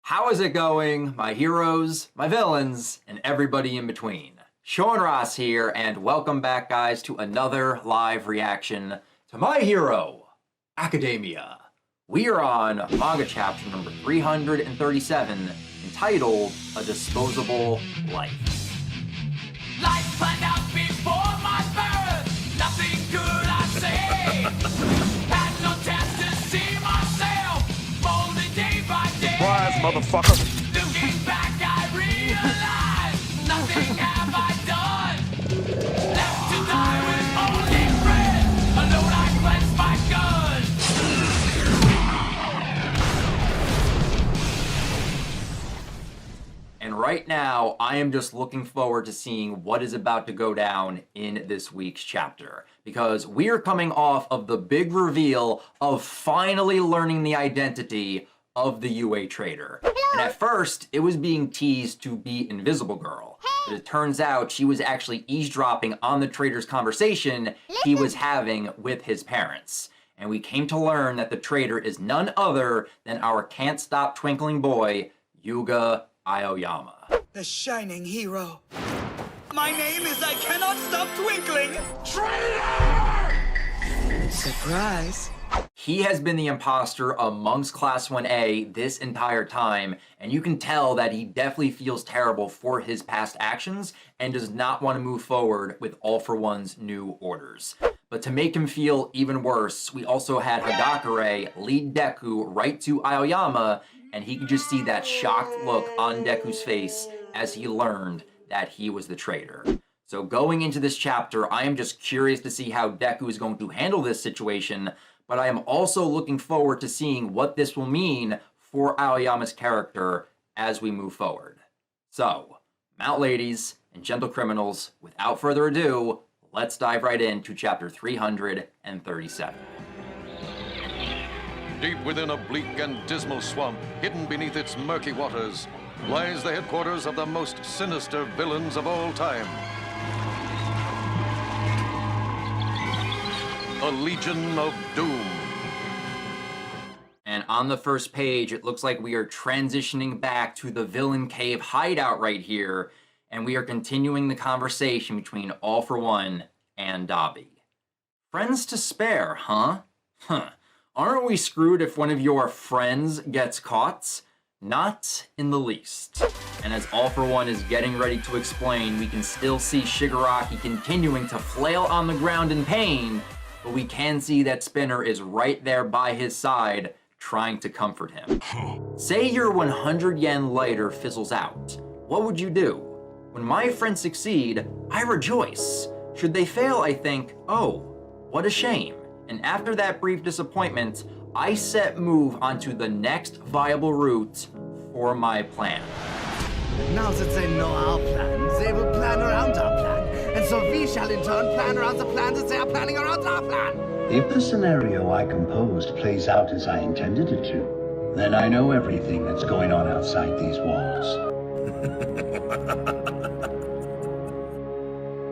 How is it going, my heroes, my villains, and everybody in between? Sean Ross here, and welcome back, guys, to another live reaction to My Hero Academia. We are on manga chapter number 337, entitled A Disposable Life. Life planned out before my birth, nothing good I say. Had no chance to see myself, molded day by day. Surprise, motherfucker. Looking back, I realize nothing have I done. Left to die with only friends, alone I cleanse my gun. And right now, I am just looking forward to seeing what is about to go down in this week's chapter. Because we are coming off of the big reveal of finally learning the identity of the UA traitor. And at first, it was being teased to be Invisible Girl. But it turns out she was actually eavesdropping on the traitor's conversation he was having with his parents. And we came to learn that the traitor is none other than our can't stop twinkling boy, Yuga Aoyama. The shining hero. My name is I Cannot Stop Twinkling. Traitor! Surprise. He has been the imposter amongst Class 1A this entire time, and you can tell that he definitely feels terrible for his past actions and does not want to move forward with All for One's new orders. But to make him feel even worse, we also had Hagakure lead Deku right to Aoyama, and he could just see that shocked look on Deku's face as he learned that he was the traitor. So going into this chapter, I am just curious to see how Deku is going to handle this situation, but I am also looking forward to seeing what this will mean for Aoyama's character as we move forward. So, mount ladies and gentle criminals, without further ado, let's dive right into chapter 337. Deep within a bleak and dismal swamp, hidden beneath its murky waters, lies the headquarters of the most sinister villains of all time. A Legion of Doom. And on the first page, it looks like we are transitioning back to the villain cave hideout right here, and we are continuing the conversation between All for One and Dabi. Friends to spare, huh? Huh. Aren't we screwed if one of your friends gets caught? Not in the least. And as All for One is getting ready to explain, we can still see Shigaraki continuing to flail on the ground in pain, but we can see that Spinner is right there by his side, trying to comfort him. Say your 100 yen lighter fizzles out. What would you do? When my friends succeed, I rejoice. Should they fail, I think, oh, what a shame. And after that brief disappointment, I set move onto the next viable route for my plan. Now that they know our plan, they will plan around our plan. And so we shall in turn plan around the plan that they are planning around our plan. If the scenario I composed plays out as I intended it to, then I know everything that's going on outside these walls.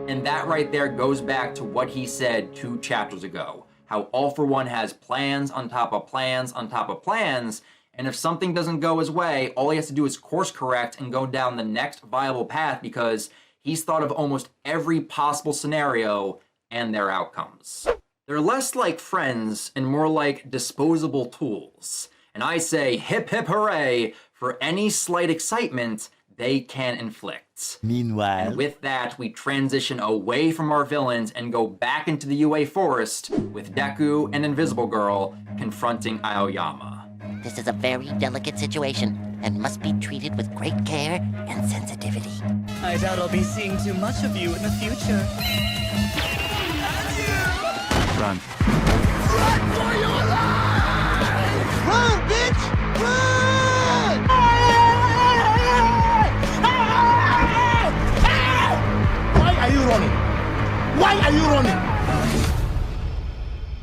And that right there goes back to what he said 2 chapters ago. How All for One has plans on top of plans on top of plans, and if something doesn't go his way, all he has to do is course correct and go down the next viable path because he's thought of almost every possible scenario and their outcomes. They're less like friends and more like disposable tools. And I say hip hip hooray for any slight excitement they can inflict. Meanwhile, and with that, we transition away from our villains and go back into the UA forest with Deku and Invisible Girl confronting Aoyama. This is a very delicate situation and must be treated with great care and sensitivity. I doubt I'll be seeing too much of you in the future. Run. Run for your life! run, bitch! Run! Why are you running? Why are you running?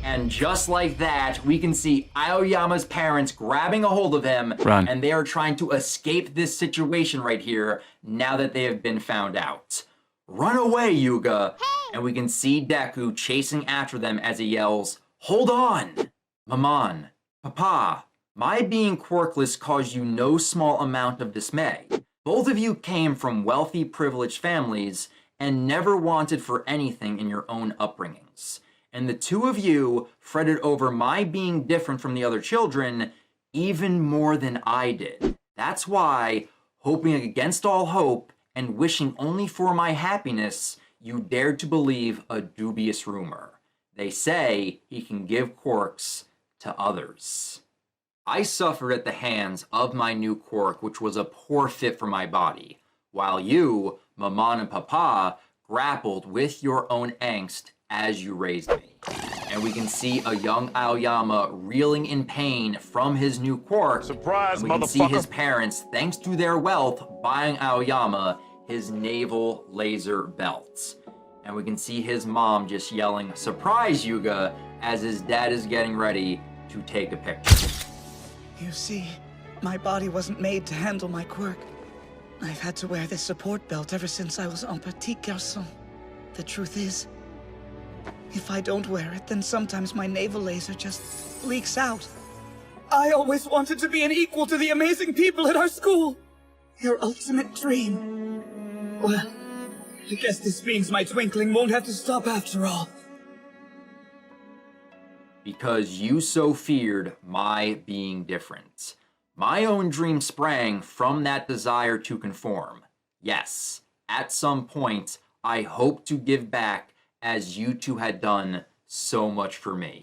And just like that, we can see Aoyama's parents grabbing a hold of him, Run. and they are trying to escape this situation right here now that they have been found out. Run away, Yuga! And we can see Deku chasing after them as he yells, "Hold on! Maman, Papa, My being quirkless caused you no small amount of dismay. Both of you came from wealthy, privileged families and never wanted for anything in your own upbringings. And the two of you fretted over my being different from the other children even more than I did. That's why, hoping against all hope and wishing only for my happiness, you dared to believe a dubious rumor. They say he can give quirks to others. I suffered at the hands of my new quirk, which was a poor fit for my body, while you, Maman and Papa, grappled with your own angst as you raised me. And we can see a young Aoyama reeling in pain from his new quirk. Surprise, and we can see his parents, thanks to their wealth, buying Aoyama his naval laser belts. And we can see his mom just yelling, "Surprise, Yuga," as his dad is getting ready to take a picture. You see, my body wasn't made to handle my quirk. I've had to wear this support belt ever since I was un petit garçon. The truth is, if I don't wear it, then sometimes my navel laser just leaks out. I always wanted to be an equal to the amazing people at our school. Your ultimate dream. Well, I guess this means my twinkling won't have to stop after all. Because you so feared my being different. My own dream sprang from that desire to conform. Yes, at some point, I hope to give back as you two had done so much for me.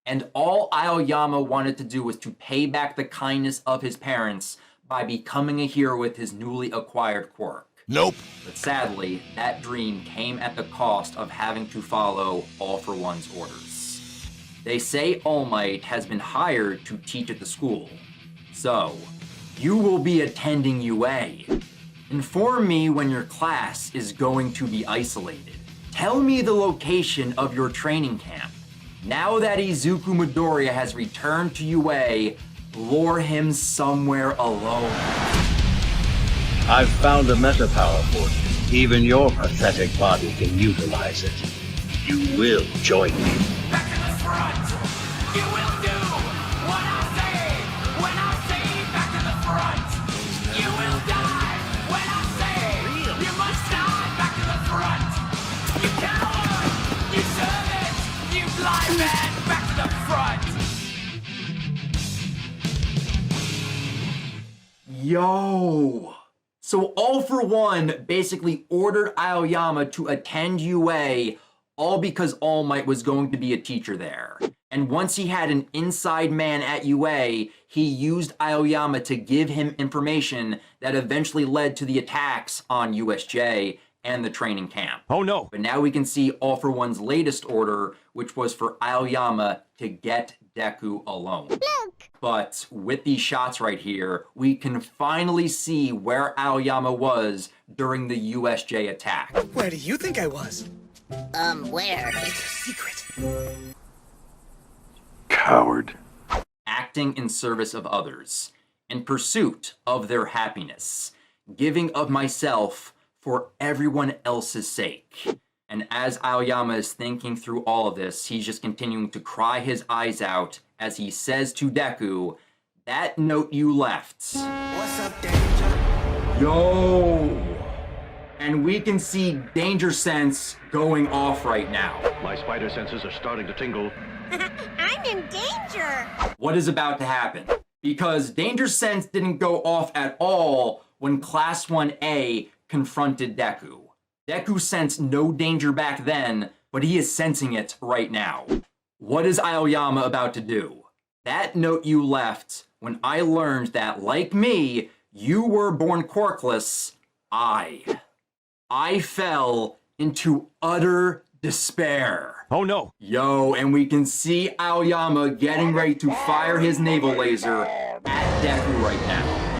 And all Aoyama wanted to do was to pay back the kindness of his parents by becoming a hero with his newly acquired quirk. Nope. But sadly, that dream came at the cost of having to follow All for One's orders. They say All Might has been hired to teach at the school. So, you will be attending UA. Inform me when your class is going to be isolated. Tell me the location of your training camp. Now that Izuku Midoriya has returned to UA, lure him somewhere alone. I've found a meta power for you. Even your pathetic body can utilize it. You will join me. Back to the front. You will do what I say. When I say back to the front. You will die. When I say you must die. Back to the front. You coward. You servant. You blind man. Back to the front. Yo! So All for One basically ordered Aoyama to attend UA, all because All Might was going to be a teacher there. And once he had an inside man at UA, he used Aoyama to give him information that eventually led to the attacks on USJ and the training camp. Oh no. But now we can see All for One's latest order, which was for Aoyama to get Deku alone. Look. But with these shots right here, we can finally see where Aoyama was during the USJ attack. Where do you think I was? Where? It's a secret. Coward. Acting in service of others, in pursuit of their happiness, giving of myself for everyone else's sake. And as Aoyama is thinking through all of this, he's just continuing to cry his eyes out as he says to Deku, "That note you left." What's up, Danger? Yo! And we can see Danger Sense going off right now. My spider senses are starting to tingle. I'm in danger! What is about to happen? Because Danger Sense didn't go off at all when Class 1A confronted Deku. Deku sensed no danger back then, but he is sensing it right now. What is Aoyama about to do? That note you left when I learned that, like me, you were born quirkless. I fell into utter despair. Oh no. Yo, and we can see Aoyama getting ready to fire his naval laser at Deku right now.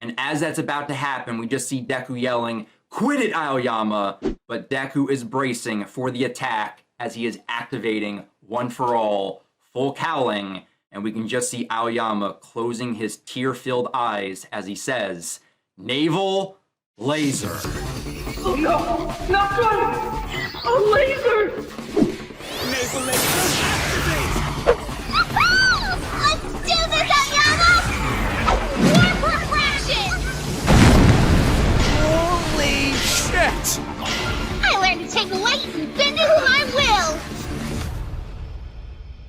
And as that's about to happen, we just see Deku yelling, "Quit it, Aoyama!" But Deku is bracing for the attack as he is activating One for All, full cowling, and we can just see Aoyama closing his tear-filled eyes as he says, "Naval laser." Oh no! Not one! A laser! Naval laser activate! Let's do this, Aoyama!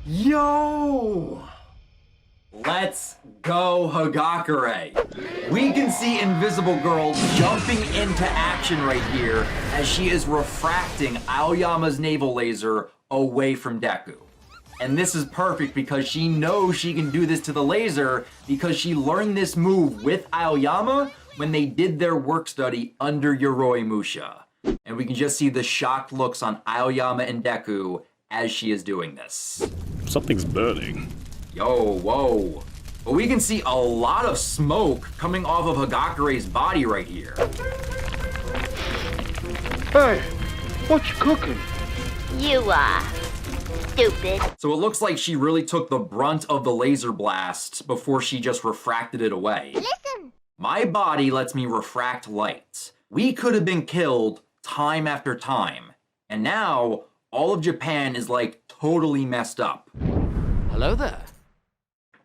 Yo! Let's go, Hagakure. We can see Invisible Girl jumping into action right here as she is refracting Aoyama's naval laser away from Deku. And this is perfect because she knows she can do this to the laser because she learned this move with Aoyama when they did their work study under Yoroi Musha. And we can just see the shocked looks on Aoyama and Deku as she is doing this. Something's burning. Yo, whoa. But we can see a lot of smoke coming off of Hagakure's body right here. Hey, what you cooking? You, stupid. So it looks like she really took the brunt of the laser blast before she just refracted it away. Listen. My body lets me refract light. We could have been killed time after time. And now, all of Japan is like totally messed up. Hello there.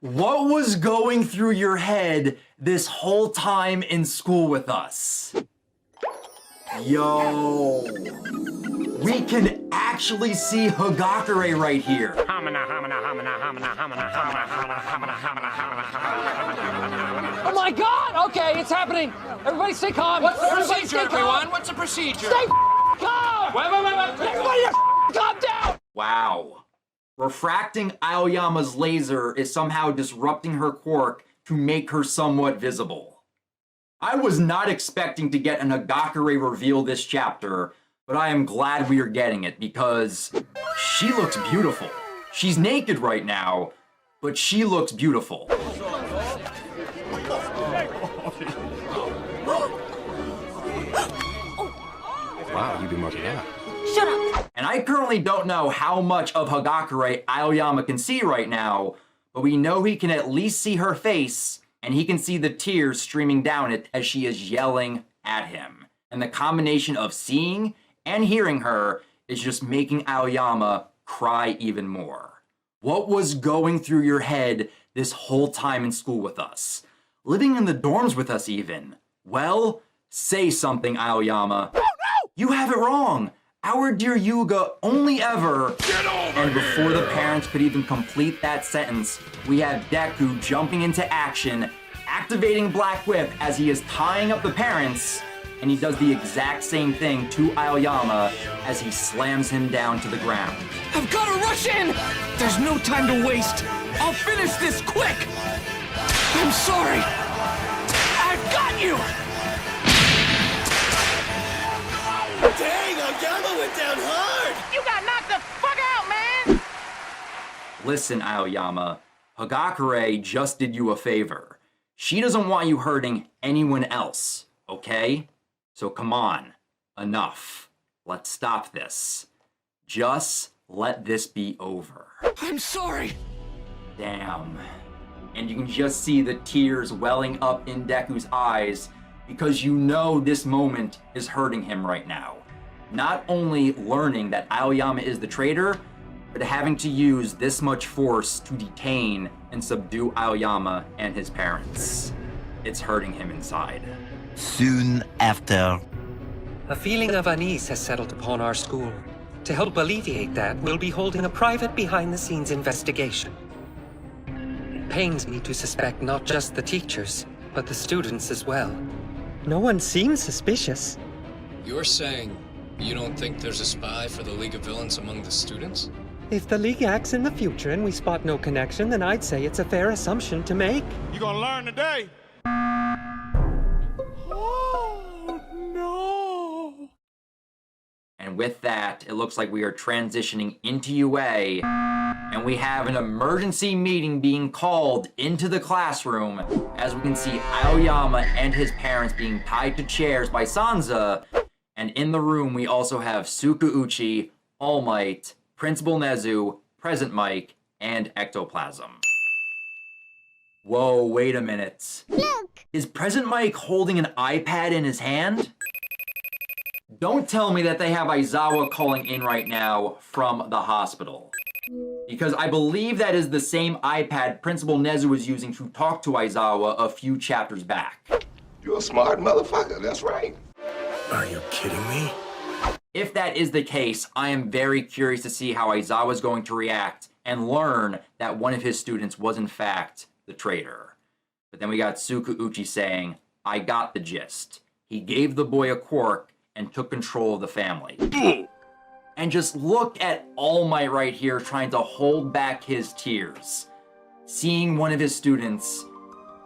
What was going through your head this whole time in school with us? Yo. We can actually see Hagakure right here. Oh my god! Okay, it's happening! Everybody stay calm! What's the procedure, everyone? What's the procedure? Stay calm! Wait! Everybody calm down! Wow. Refracting Aoyama's laser is somehow disrupting her quirk to make her somewhat visible. I was not expecting to get an Hagakure reveal this chapter, but I am glad we are getting it because she looks beautiful. She's naked right now, but she looks beautiful. Wow, you do much of that. Shut up. And I currently don't know how much of Hagakure Aoyama can see right now, but we know he can at least see her face, and he can see the tears streaming down it as she is yelling at him. And the combination of seeing and hearing her is just making Aoyama cry even more. What was going through your head this whole time in school with us? Living in the dorms with us even? Well, say something, Aoyama. Oh, no! You have it wrong. Our dear Yuga only ever... And before the parents could even complete that sentence, we have Deku jumping into action, activating Black Whip as he is tying up the parents, and he does the exact same thing to Aoyama as he slams him down to the ground. I've got to rush in! There's no time to waste! I'll finish this quick! I'm sorry! I've got you! Dang, Aoyama went down hard! You got knocked the fuck out, man! Listen, Aoyama, Hagakure just did you a favor. She doesn't want you hurting anyone else, okay? So come on, enough. Let's stop this. Just let this be over. I'm sorry! Damn. And you can just see the tears welling up in Deku's eyes because you know this moment is hurting him right now. Not only learning that Aoyama is the traitor, but having to use this much force to detain and subdue Aoyama and his parents. It's hurting him inside. Soon after. A feeling of unease has settled upon our school. To help alleviate that, we'll be holding a private behind-the-scenes investigation. It pains me to suspect not just the teachers, but the students as well. No one seems suspicious. You're saying you don't think there's a spy for the League of Villains among the students? If the League acts in the future and we spot no connection, then I'd say it's a fair assumption to make. You gonna learn today? Oh, no. And with that, it looks like we are transitioning into UA, and we have an emergency meeting being called into the classroom, as we can see Aoyama and his parents being tied to chairs by Sanza, and in the room we also have Tsukauchi, All Might, Principal Nezu, Present Mike, and Ectoplasm. Whoa, wait a minute. Look! Is Present Mike holding an iPad in his hand? Don't tell me that they have Aizawa calling in right now from the hospital. Because I believe that is the same iPad Principal Nezu was using to talk to Aizawa a few chapters back. You're a smart motherfucker, that's right. Are you kidding me? If that is the case, I am very curious to see how Aizawa is going to react and learn that one of his students was in fact the traitor. But then we got Tsukauchi saying, I got the gist. He gave the boy a quirk and took control of the family. And just look at All Might right here trying to hold back his tears, seeing one of his students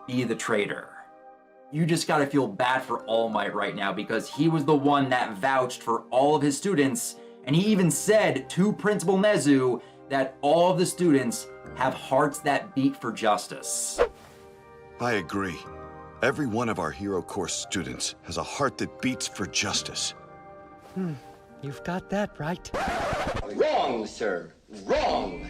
be the traitor. You just gotta feel bad for All Might right now because he was the one that vouched for all of his students, and he even said to Principal Nezu that all of the students have hearts that beat for justice. I agree. Every one of our Hero Course students has a heart that beats for justice. You've got that right. Wrong, sir. Wrong.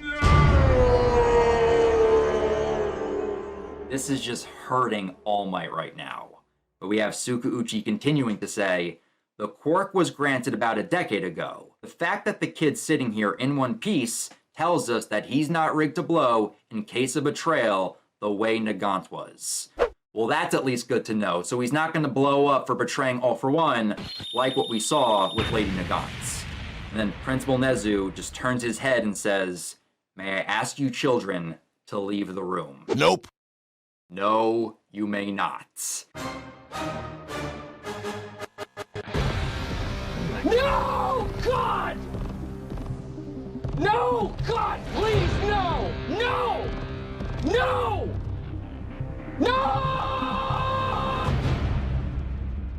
This is just hurting All Might right now. But we have Tsukauchi continuing to say, the quirk was granted about a decade ago. The fact that the kid's sitting here in one piece tells us that he's not rigged to blow in case of betrayal the way Nagant was. Well, that's at least good to know. So he's not going to blow up for betraying All for One, like what we saw with Lady Nagant. And then Principal Nezu just turns his head and says, may I ask you children to leave the room? Nope. No, you may not. No! God! No! God, please, no! No! No! No!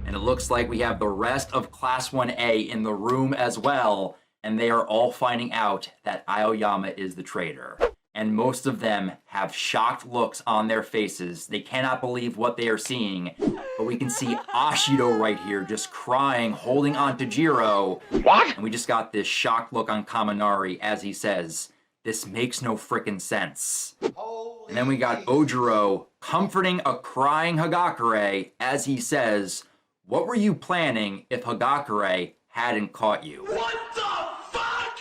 And it looks like we have the rest of Class 1A in the room as well, and they are all finding out that Aoyama is the traitor. And most of them have shocked looks on their faces. They cannot believe what they are seeing. But we can see Ashido right here just crying, holding on to Jiro. What? And we just got this shocked look on Kaminari as he says, this makes no frickin' sense. And then we got Ojiro comforting a crying Hagakure as he says, what were you planning if Hagakure hadn't caught you? What the fuck?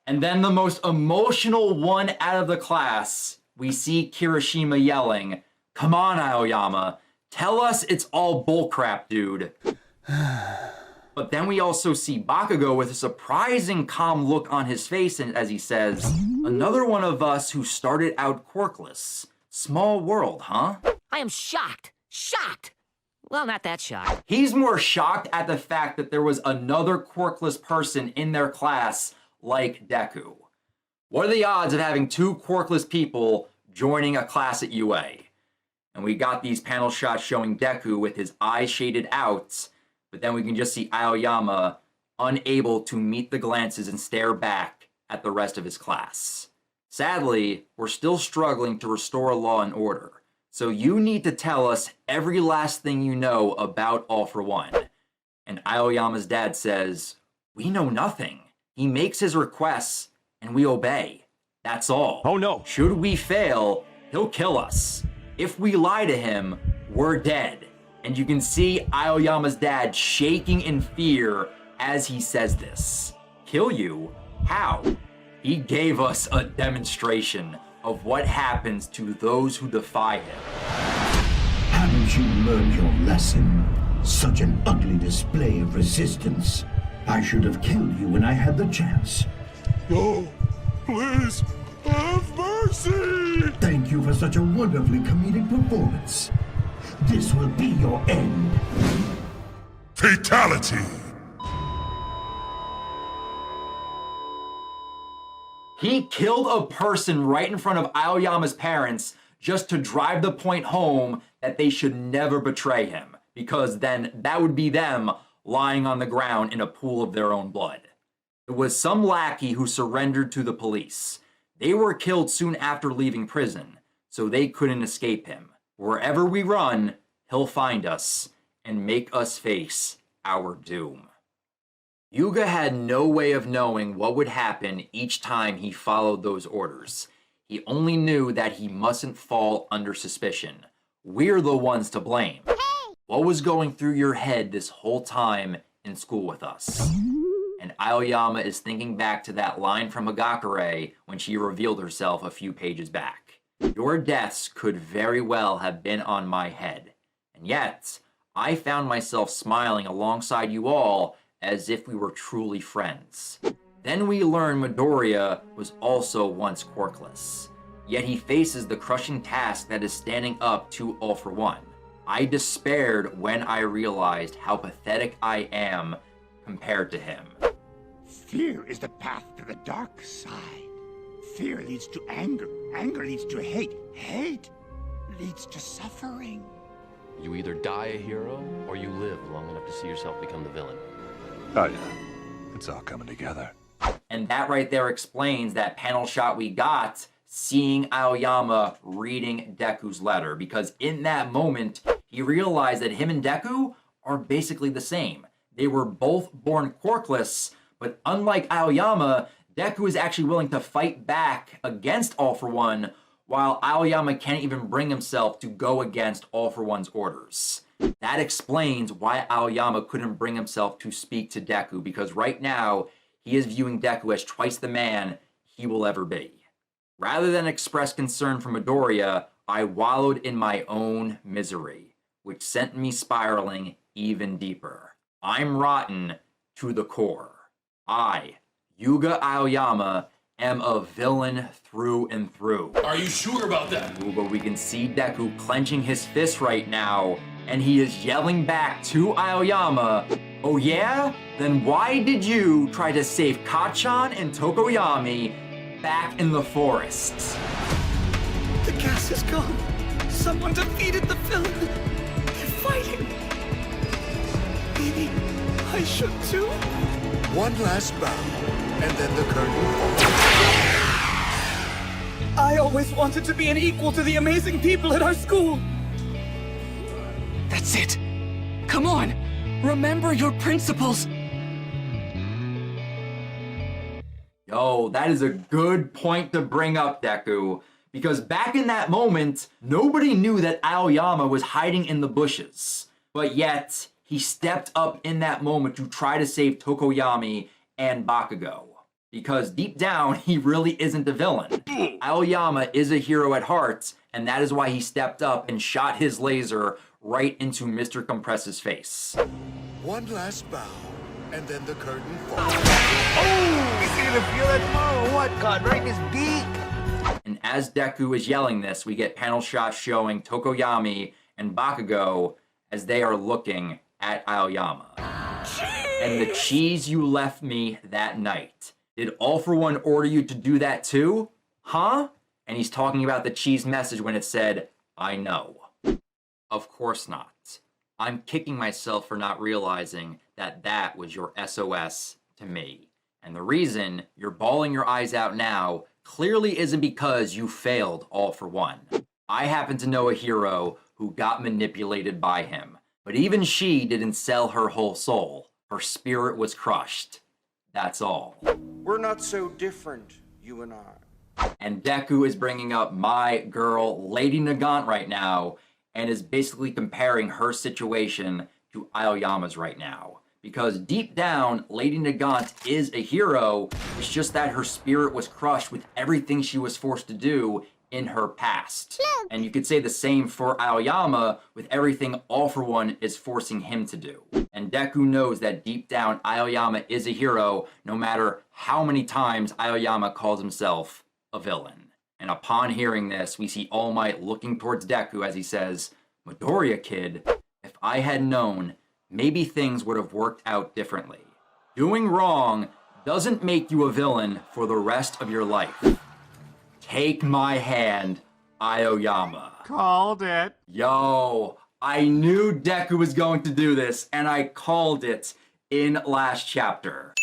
And then the most emotional one out of the class, we see Kirishima yelling, come on, Aoyama, tell us it's all bullcrap, dude. But then we also see Bakugo with a surprising calm look on his face as he says, another one of us who started out quirkless. Small world, huh? I am shocked. Shocked. Well, not that shocked. He's more shocked at the fact that there was another quirkless person in their class like Deku. What are the odds of having two quirkless people joining a class at UA? And we got these panel shots showing Deku with his eyes shaded out, but then we can just see Aoyama unable to meet the glances and stare back at the rest of his class. Sadly, we're still struggling to restore law and order, so you need to tell us every last thing you know about All for One. And Aoyama's dad says, we know nothing. He makes his requests, and we obey. That's all. Oh no. Should we fail, he'll kill us. If we lie to him, we're dead. And you can see Aoyama's dad shaking in fear as he says this. Kill you? How? He gave us a demonstration of what happens to those who defy him. Haven't you learned your lesson? Such an ugly display of resistance. I should have killed you when I had the chance. No, please, have mercy! Thank you for such a wonderfully comedic performance. This will be your end. Fatality! He killed a person right in front of Aoyama's parents just to drive the point home that they should never betray him, because then that would be them lying on the ground in a pool of their own blood. It was some lackey who surrendered to the police. They were killed soon after leaving prison, so they couldn't escape him. Wherever we run, he'll find us and make us face our doom. Yuga had no way of knowing what would happen each time he followed those orders. He only knew that he mustn't fall under suspicion. We're the ones to blame. What was going through your head this whole time in school with us? And Aoyama is thinking back to that line from Hagakure when she revealed herself a few pages back. Your deaths could very well have been on my head. And yet, I found myself smiling alongside you all as if we were truly friends. Then we learn Midoriya was also once quirkless, yet he faces the crushing task that is standing up to All for One. I despaired when I realized how pathetic I am compared to him. Fear is the path to the dark side. Fear leads to anger. Anger leads to hate. Hate leads to suffering. You either die a hero, or you live long enough to see yourself become the villain. Oh yeah, it's all coming together. And that right there explains that panel shot we got seeing Aoyama reading Deku's letter, because in that moment, he realized that him and Deku are basically the same. They were both born quirkless, but unlike Aoyama, Deku is actually willing to fight back against All for One, while Aoyama can't even bring himself to go against All for One's orders. That explains why Aoyama couldn't bring himself to speak to Deku, because right now, he is viewing Deku as twice the man he will ever be. Rather than express concern for Midoriya, I wallowed in my own misery, which sent me spiraling even deeper. I'm rotten to the core. I, Yuga Aoyama, am a villain through and through. Are you sure about that? Ooh, but we can see Deku clenching his fist right now, and he is yelling back to Aoyama, "Oh yeah? Then why did you try to save Kacchan and Tokoyami back in the forest?" The gas is gone. Someone defeated the villain. They're fighting. Maybe I should too? One last bow, and then the curtain falls. I always wanted to be an equal to the amazing people at our school. That's it. Come on. Remember your principles. Yo, that is a good point to bring up, Deku. Because back in that moment, nobody knew that Aoyama was hiding in the bushes. But yet, he stepped up in that moment to try to save Tokoyami and Bakugo. Because deep down, he really isn't a villain. Aoyama is a hero at heart, and that is why he stepped up and shot his laser right into Mr. Compress's face. One last bow, and then the curtain falls. Oh! Is he gonna feel that tomorrow or what? God, right in his beak! And as Deku is yelling this, we get panel shots showing Tokoyami and Bakugo as they are looking at Aoyama. And the cheese you left me that night. Did All for One order you to do that too? Huh? And he's talking about the cheese message when it said, "I know." Of course not. I'm kicking myself for not realizing that that was your SOS to me. And the reason you're bawling your eyes out now clearly isn't because you failed All for One. I happen to know a hero who got manipulated by him, but even she didn't sell her whole soul. Her spirit was crushed. That's all. We're not so different, you and I. And Deku is bringing up my girl, Lady Nagant, right now, and is basically comparing her situation to Aoyama's right now. Because deep down, Lady Nagant is a hero, it's just that her spirit was crushed with everything she was forced to do in her past. And you could say the same for Aoyama with everything All for One is forcing him to do. And Deku knows that deep down, Aoyama is a hero, no matter how many times Aoyama calls himself a villain. And upon hearing this, we see All Might looking towards Deku as he says, "Midoriya, kid, if I had known, maybe things would have worked out differently. Doing wrong doesn't make you a villain for the rest of your life. Take my hand, Aoyama." Called it. Yo, I knew Deku was going to do this, and I called it in last chapter.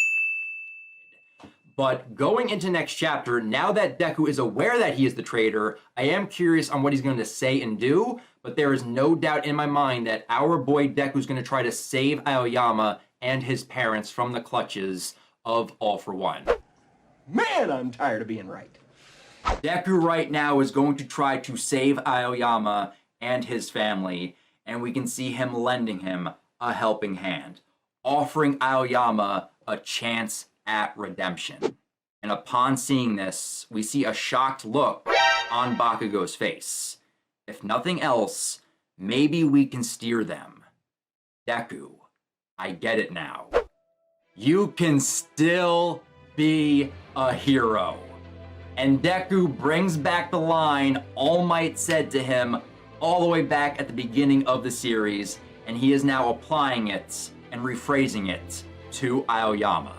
But going into next chapter, now that Deku is aware that he is the traitor, I am curious on what he's going to say and do, but there is no doubt in my mind that our boy Deku is going to try to save Aoyama and his parents from the clutches of All for One. Man, I'm tired of being right. Deku right now is going to try to save Aoyama and his family, and we can see him lending him a helping hand, offering Aoyama a chance at redemption. And upon seeing this, we see a shocked look on Bakugo's face. If nothing else, maybe we can steer them. Deku, I get it now. You can still be a hero. And Deku brings back the line All Might said to him all the way back at the beginning of the series, and he is now applying it and rephrasing it to Aoyama.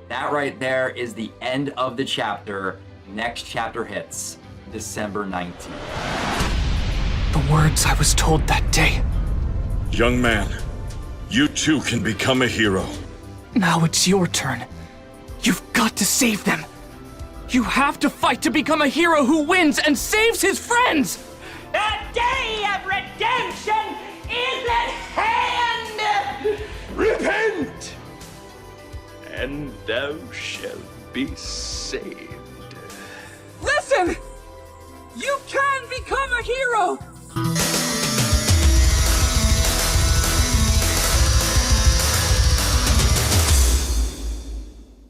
That right there is the end of the chapter. Next chapter hits December 19th. The words I was told that day. Young man, you too can become a hero. Now it's your turn. You've got to save them. You have to fight to become a hero who wins and saves his friends! The day of redemption is at hand! Repent, and thou shalt be saved. Listen! You can become a hero!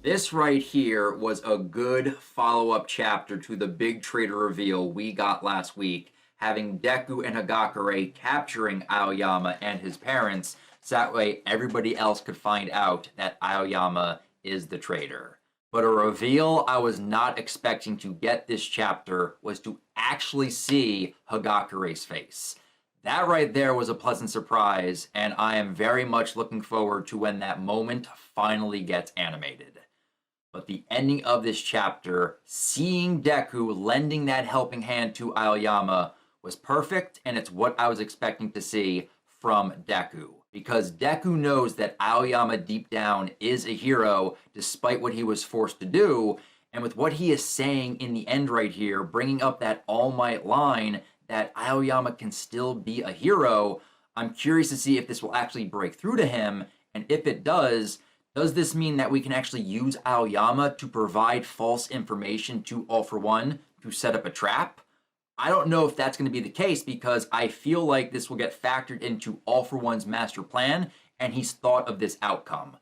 This right here was a good follow-up chapter to the big traitor reveal we got last week, having Deku and Hagakure capturing Aoyama and his parents, so that way everybody else could find out that Aoyama is the traitor. But a reveal I was not expecting to get this chapter was to actually see Hagakure's face. That right there was a pleasant surprise, and I am very much looking forward to when that moment finally gets animated. But the ending of this chapter, seeing Deku lending that helping hand to Aoyama, was perfect, and it's what I was expecting to see from Deku. Because Deku knows that Aoyama deep down is a hero, despite what he was forced to do, and with what he is saying in the end right here, bringing up that All Might line, that Aoyama can still be a hero, I'm curious to see if this will actually break through to him, and if it does this mean that we can actually use Aoyama to provide false information to All for One to set up a trap? I don't know if that's going to be the case, because I feel like this will get factored into All for One's master plan, and he's thought of this outcome.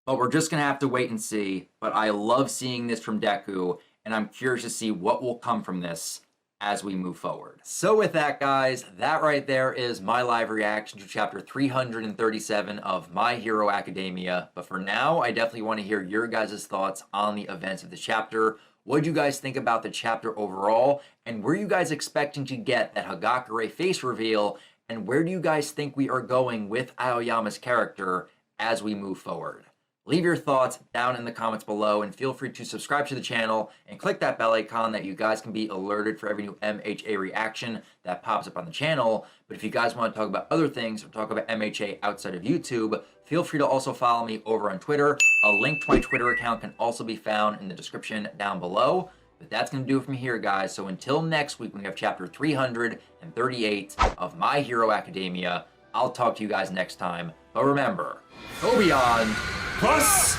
But we're just going to have to wait and see, but I love seeing this from Deku, and I'm curious to see what will come from this as we move forward. So with that, guys, that right there is my live reaction to chapter 337 of My Hero Academia. But for now, I definitely want to hear your guys' thoughts on the events of the chapter. What do you guys think about the chapter overall? And were you guys expecting to get that Hagakure face reveal? And where do you guys think we are going with Aoyama's character as we move forward? Leave your thoughts down in the comments below, and feel free to subscribe to the channel and click that bell icon that you guys can be alerted for every new MHA reaction that pops up on the channel. But if you guys want to talk about other things or talk about MHA outside of YouTube, feel free to also follow me over on Twitter. A link to my Twitter account can also be found in the description down below. But that's going to do it from here, guys. So until next week, when we have chapter 338 of My Hero Academia, I'll talk to you guys next time. But remember, go beyond plus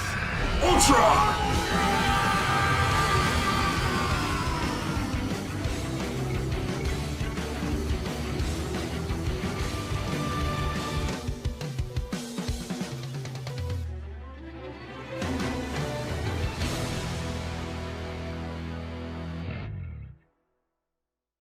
ultra!